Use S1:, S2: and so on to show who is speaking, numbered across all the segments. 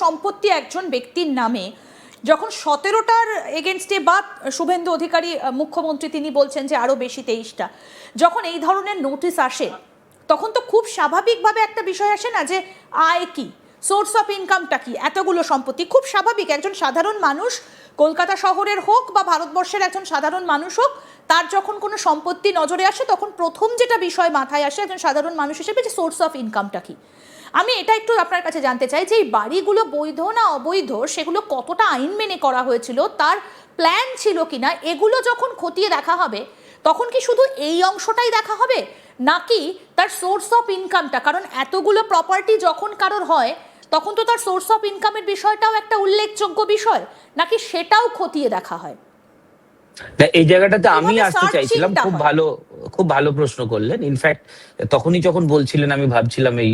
S1: সম্পত্তি একজন ব্যক্তির নামে যখন 17টার এগেনস্টে বা শুভেন্দু অধিকারী মুখ্যমন্ত্রী তিনি বলছেন যে আরও বেশি 23টা, যখন এই ধরনের নোটিশ আসে তখন তো খুব স্বাভাবিকভাবে একটা বিষয় আসে না যে আয় কি, সোর্স অফ ইনকামটা কি, এতগুলো সম্পত্তি খুব স্বাভাবিক। একজন সাধারণ মানুষ কলকাতা শহরের হোক বা ভারতবর্ষের একজন সাধারণ মানুষ হোক, তার যখন কোনো সম্পত্তি নজরে আসে তখন প্রথম যেটা বিষয় মাথায় আসে একজন সাধারণ মানুষ হিসেবে যে সোর্স অফ ইনকামটা কি। আমি এটা একটু আপনার কাছে জানতে চাই যে এই বাড়িগুলো বৈধ না অবৈধ, সেগুলো কতটা আইন মেনে করা হয়েছিল, তার প্ল্যান ছিল কিনা, এগুলো যখন খতিয়ে দেখা হবে তখন কি শুধু এই অংশটাই দেখা হবে নাকি তার সোর্স অফ ইনকামটা? কারণ এতগুলো প্রপার্টি যখন কারোর হয় তখন তো তার সোর্স অফ ইনকামের বিষয়টাও একটা উল্লেখযোগ্য বিষয়, নাকি সেটাও খতিয়ে দেখা হয়?
S2: এই জায়গাটাতে আমি আসতে চাইছিলাম। খুব ভালো প্রশ্ন করলেন। ইনফ্যাক্ট তখনই যখন বলছিলেন আমি ভাবছিলাম এই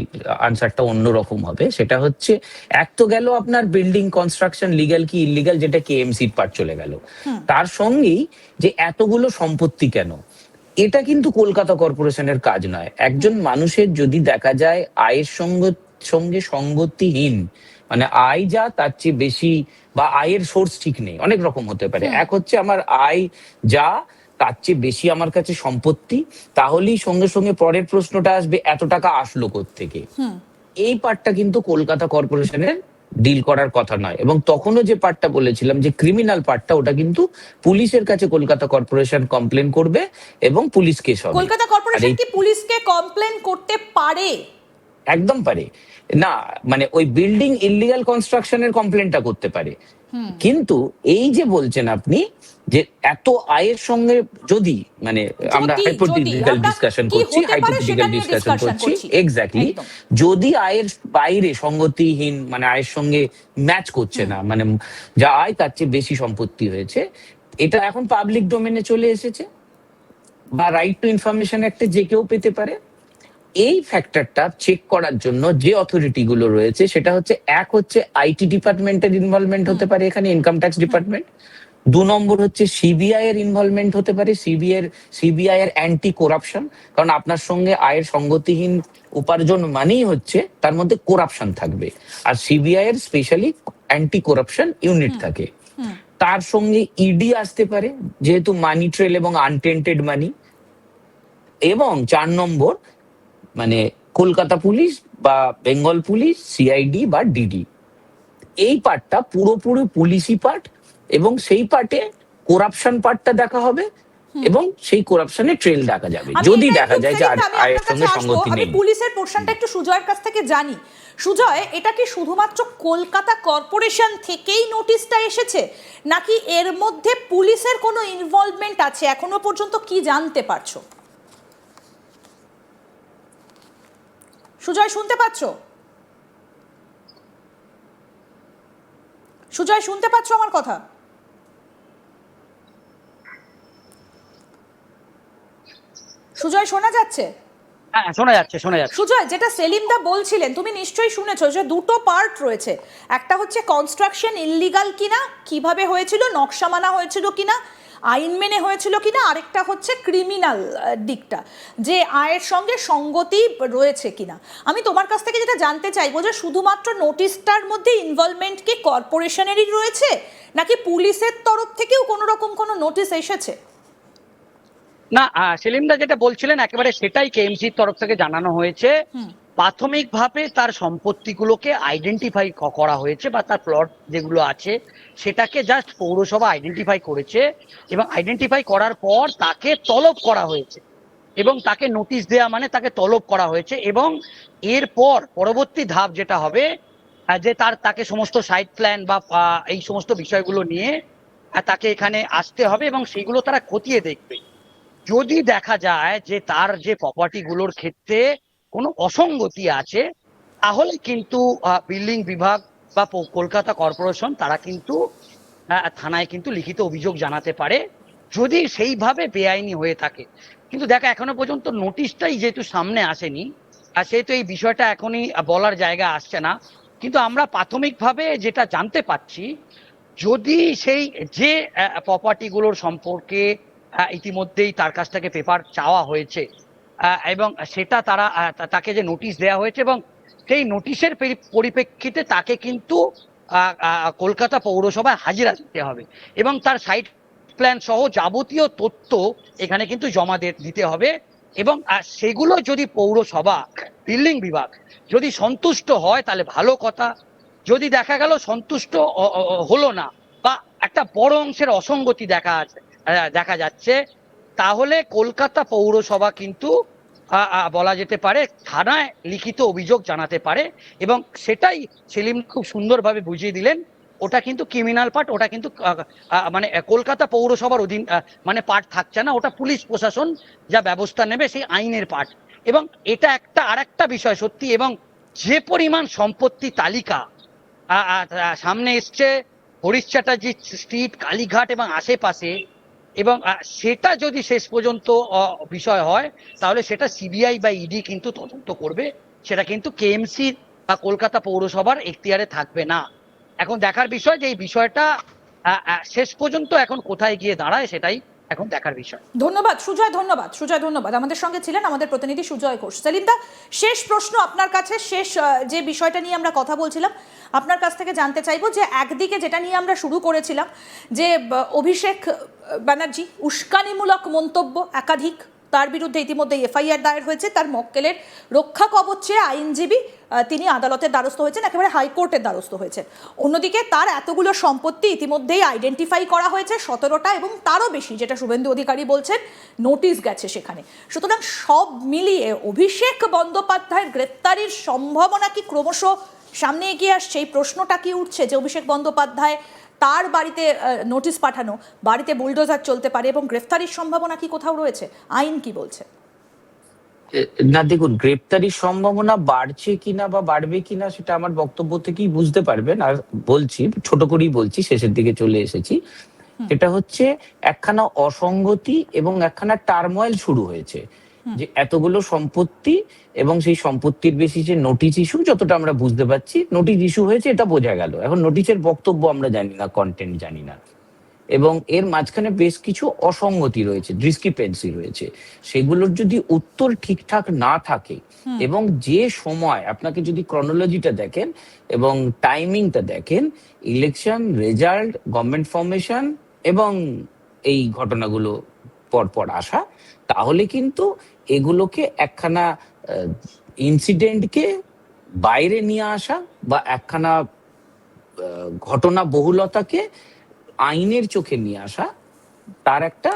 S2: আনসারটা অন্যরকম হবে। সেটা হচ্ছে, এক তো গেল আপনার বিল্ডিং কনস্ট্রাকশন লিগ্যাল কি ইলিগাল, যেটা কেএমসির পার্ট চলে গেল। তার সঙ্গেই যে এতগুলো সম্পত্তি কেন, এটা কিন্তু কলকাতা কর্পোরেশনের কাজ নয়। একজন মানুষের যদি দেখা যায় আয়ের সঙ্গে সঙ্গতিহীন, মানে আয় যা তার চেয়ে বেশি, বা আয়ের সোর্স ঠিক নেই, অনেক রকম হতে পারে। এক হচ্ছে আমার আয় যা তার চেয়ে বেশি আমার কাছে সম্পত্তি, তাহলেই সঙ্গে সঙ্গে পরের প্রশ্নটা আসবে এত টাকা আসলো কোত্থেকে। এই পার্টটা কিন্তু কলকাতা কর্পোরেশনের ডিল করার কথা নয়। এবং তখনও যে পার্টটা বলেছিলাম যে ক্রিমিনাল পার্টটা, ওটা কিন্তু পুলিশের কাছে কলকাতা কর্পোরেশন কমপ্লেন করবে এবং পুলিশ কেস হবে।
S1: কলকাতা কর্পোরেশন কি পুলিশকে কমপ্লেন করতে পারে?
S2: একদম পারে না, মানে ওই বিল্ডিং ইলিগাল কনস্ট্রাকশনের কমপ্লেনটা করতে পারে। কিন্তু এই যে বলছেন আপনি যে এত আয়ের সঙ্গে যদি, মানে আমরা হাইপোথেটিক্যাল ডিসকাশন করছি, এক্স্যাক্টলি, যদি আয়ের বাইরে সঙ্গতিহীন, মানে আয়ের সঙ্গে ম্যাচ করছে না, মানে যা আয় তার চেয়ে বেশি সম্পত্তি হয়েছে, এটা এখন পাবলিক ডোমেনে চলে এসেছে, বা রাইট টু ইনফরমেশন অ্যাক্টে যে কেউ পেতে পারে। এই ফ্যাক্টরটা চেক করার জন্য যে অথরিটি গুলো রয়েছে, সেটা হচ্ছে, এক হচ্ছে আইটি ডিপার্টমেন্টের ইনভলভমেন্ট হতে পারে এখানে, ইনকাম ট্যাক্স ডিপার্টমেন্ট। 2 নম্বর হচ্ছে সিবিআই এর ইনভলভমেন্ট হতে পারে, সিবিআই এর অ্যান্টি করাপশন। কারণ আপনার সঙ্গে আয়ের সঙ্গতিহীন উপার্জন মানেই হচ্ছে তার মধ্যে করাপশন থাকবে, আর সিবিআই এর স্পেশালি অ্যান্টি করাপশন ইউনিট থাকে। তার সঙ্গে ইডি আসতে পারে, যেহেতু মানি ট্রেল এবং আনটেন্টেড মানি। এবং 4 নম্বর, মানে কলকাতা পুলিশ বা বেঙ্গল পুলিশ, সিআইডি বা ডিডি। এই পার্টটা পুরোপুরি পুলিশি পার্ট, এবং সেই পার্টে করাপশন পার্টটা দেখা হবে, এবং সেই করাপশনে ট্রেল দেখা যাবে যদি দেখা যায় যে আয়ের সঙ্গে সঙ্গতি নেই।
S1: পুলিশের পোর্শনটা একটু সুজয়ের কাছ থেকে জানি। সুজয়, এটা কি শুধুমাত্র কলকাতা কর্পোরেশন থেকেই নোটিশটা এসেছে, নাকি এর মধ্যে পুলিশের কোনো ইনভলভমেন্ট আছে? এখনো পর্যন্ত কি জানতে পারছো? সুজয়, শুনতে পাচ্ছ? সুজয়, শুনতে পাচ্ছ আমার কথা? সুজয়, শোনা যাচ্ছে?
S3: হ্যাঁ, শোনা যাচ্ছে।
S1: সুজয়, যেটা সেলিম দা বলছিলেন তুমি নিশ্চয়ই শুনেছো যে দুটো পার্ট রয়েছে। একটা হচ্ছে কনস্ট্রাকশন ইললিগাল কিনা, কিভাবে হয়েছিল, নকশা মানা হয়েছিল কিনা, আইন মেনে হয়েছিল কিনা, আরেকটা হচ্ছে ক্রিমিনাল দিকটা, যে আয়ের সঙ্গে সঙ্গতি রয়েছে কিনা। আমি তোমার কাছ থেকে যেটা জানতে চাইবো যে শুধুমাত্র নোটিশটার মধ্যে ইনভলভমেন্ট কি কর্পোরেশনেরই রয়েছে, নাকি পুলিশের তরফ থেকেও কোনো রকম কোনো নোটিশ এসেছে?
S3: না, সেলিমদা যেটা বলছিলেন একেবারে সেটাই কেএমসির তরফ থেকে জানানো হয়েছে। প্রাথমিকভাবে তার সম্পত্তিগুলোকে আইডেন্টিফাই করা হয়েছে, বা তার প্লট যেগুলো আছে সেটাকে জাস্ট পৌরসভা আইডেন্টিফাই করেছে, এবং আইডেন্টিফাই করার পর তাকে তলব করা হয়েছে, এবং তাকে নোটিশ দেওয়া মানে তাকে তলব করা হয়েছে। এবং এরপর পরবর্তী ধাপ যেটা হবে, যে তাকে সমস্ত সাইট প্ল্যান বা এই সমস্ত বিষয়গুলো নিয়ে তাকে এখানে আসতে হবে, এবং সেইগুলো তারা খতিয়ে দেখবে। যদি দেখা যায় যে তার যে প্রপার্টি গুলোর ক্ষেত্রে কোনো অসঙ্গতি আছে, তাহলে কিন্তু বিল্ডিং বিভাগ বা কলকাতা কর্পোরেশন তারা কিন্তু থানায় কিন্তু লিখিত অভিযোগ জানাতে পারে, যদি সেইভাবে বেআইনি হয়ে থাকে। কিন্তু দেখা এখনো পর্যন্ত নোটিশটাই যেহেতু সামনে আসেনি, সেহেতু এই বিষয়টা এখনই বলার জায়গা আসছে না। কিন্তু আমরা প্রাথমিকভাবে যেটা জানতে পাচ্ছি, যদি সেই যে প্রপার্টি গুলোর সম্পর্কে ইতিমধ্যেই তার কাছ থেকে পেপার চাওয়া হয়েছে, এবং সেটা তাকে যে নোটিশ দেওয়া হয়েছে, এবং সেই নোটিশের পরিপ্রেক্ষিতে তাকে কিন্তু কলকাতা পৌরসভায় হাজিরা দিতে হবে এবং তার সাইট প্ল্যান সহ যাবতীয় তথ্য এখানে কিন্তু জমা দিতে হবে এবং সেগুলো যদি পৌরসভা বিল্ডিং বিভাগ যদি সন্তুষ্ট হয় তাহলে ভালো কথা, যদি দেখা গেল সন্তুষ্ট হলো না বা একটা বড় অংশের অসঙ্গতি দেখা যাচ্ছে, তাহলে কলকাতা পৌরসভা কিন্তু বলা যেতে পারে থানায় লিখিত অভিযোগ জানাতে পারে এবং সেটাই সেলিম খুব সুন্দরভাবে বুঝিয়ে দিলেন। ওটা কিন্তু ক্রিমিনাল পার্ট, ওটা কিন্তু মানে কলকাতা পৌরসভার অধীন মানে পার্ট থাকছে না, ওটা পুলিশ প্রশাসন যা ব্যবস্থা নেবে সেই আইনের পার্ট। এবং এটা আরেকটা বিষয় সত্যি, এবং যে পরিমাণ সম্পত্তি তালিকা সামনে এসছে হরিশ চ্যাটার্জি স্ট্রিট, কালীঘাট এবং আশেপাশে, এবং সেটা যদি শেষ পর্যন্ত বিষয় হয় তাহলে সেটা সিবিআই বা ইডি কিন্তু তদন্ত করবে, সেটা কিন্তু কেএমসি বা কলকাতা পৌরসভার এখতিয়ারে থাকবে না। এখন দেখার বিষয় যে এই বিষয়টা শেষ পর্যন্ত এখন কোথায় গিয়ে দাঁড়ায়, সেটাই এখন দেখার বিষয়।
S1: ধন্যবাদ সুজয়, ধন্যবাদ আমাদের সঙ্গে ছিলেন আমাদের প্রতিনিধি সুজয় ঘোষ। সেলিমদা, শেষ প্রশ্ন আপনার কাছে, শেষ যে বিষয়টা নিয়ে আমরা কথা বলছিলাম আপনার কাছ থেকে জানতে চাইবো যে একদিকে যেটা নিয়ে আমরা শুরু করেছিলাম যে অভিষেক ব্যানার্জি উস্কানিমূলক মন্তব্য একাধিক, তার বিরুদ্ধে ইতিমধ্যে এফআইআর দায়ের হয়েছে, তার মক্কেলের রক্ষা কবচে আইনজীবী তিনি আদালতের দ্বারস্থ হয়েছেন, একেবারে হাইকোর্টের দ্বারস্থ হয়েছে। অন্যদিকে তার এতগুলো সম্পত্তি ইতিমধ্যেই আইডেন্টিফাই করা হয়েছে 17টা এবং তারও বেশি, যেটা শুভেন্দু অধিকারী বলছেন নোটিশ গেছে সেখানে। সুতরাং সব মিলিয়ে অভিষেক বন্দ্যোপাধ্যায়ের গ্রেপ্তারির সম্ভাবনা কি ক্রমশ সামনে এগিয়ে আসছে? এই প্রশ্নটা কি উঠছে যে অভিষেক বন্দ্যোপাধ্যায় তার বাড়িতে নোটিশ পাঠানো, বাড়িতে বুলডোজার চলতে পারে এবং গ্রেফতারির সম্ভাবনা কি কোথাও রয়েছে? আইন কি বলছে?
S2: না দেখুন, গ্রেপ্তারির সম্ভাবনা বাড়ছে কিনা বা বাড়বে কিনা সেটা আমার বক্তব্য থেকেই বুঝতে পারবেন। আর বলছি, ছোট করেই বলছি, শেষের দিকে চলে এসেছি। এটা হচ্ছে একখানা অসঙ্গতি এবং একখানা টার্ময়েল শুরু হয়েছে যে এতগুলো সম্পত্তি এবং সেই সম্পত্তির বেশি যে নোটিশ ইস্যু, যতটা আমরা বুঝতে পারছি নোটিশ ইস্যু হয়েছে এটা বোঝা গেল। এখন নোটিশের বক্তব্য আমরা জানি না, কন্টেন্ট জানি না, এবং এর মাঝখানে বেশ কিছু অসঙ্গতি রয়েছে, ডিসক্রিপেন্সি রয়েছে। সেগুলোর যদি উত্তর ঠিকঠাক না থাকে এবং যে সময় আপনাকে যদি ক্রনোলজিটা দেখেন এবং টাইমিংটা দেখেন, ইলেকশন রেজাল্ট, গভর্নমেন্ট ফর্মেশন এবং এই ঘটনাগুলো পরপর আসা, তাহলে কিন্তু এগুলোকে একখানা ইনসিডেন্টকে বাইরে নিয়ে আসা বা একখানা ঘটনা বহুলতাকে আইনের চোখে নিয়ে আসা, তার একটা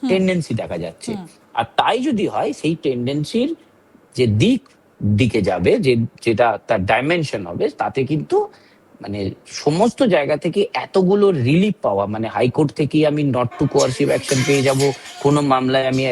S2: টেন্ডেন্সি দেখা যাচ্ছে। আর তাই যদি হয়, সেই টেন্ডেন্সির যে দিকে যাবে, যেটা তার ডাইমেনশন হবে, তাতে কিন্তু মানে সমস্ত জায়গা থেকে এতগুলো রিলিফ পাওয়া, মানে হাইকোর্ট থেকে আমি নট টু কোয়ারসিভ অ্যাকশন পেয়ে যাব, কোনো মামলায় আমি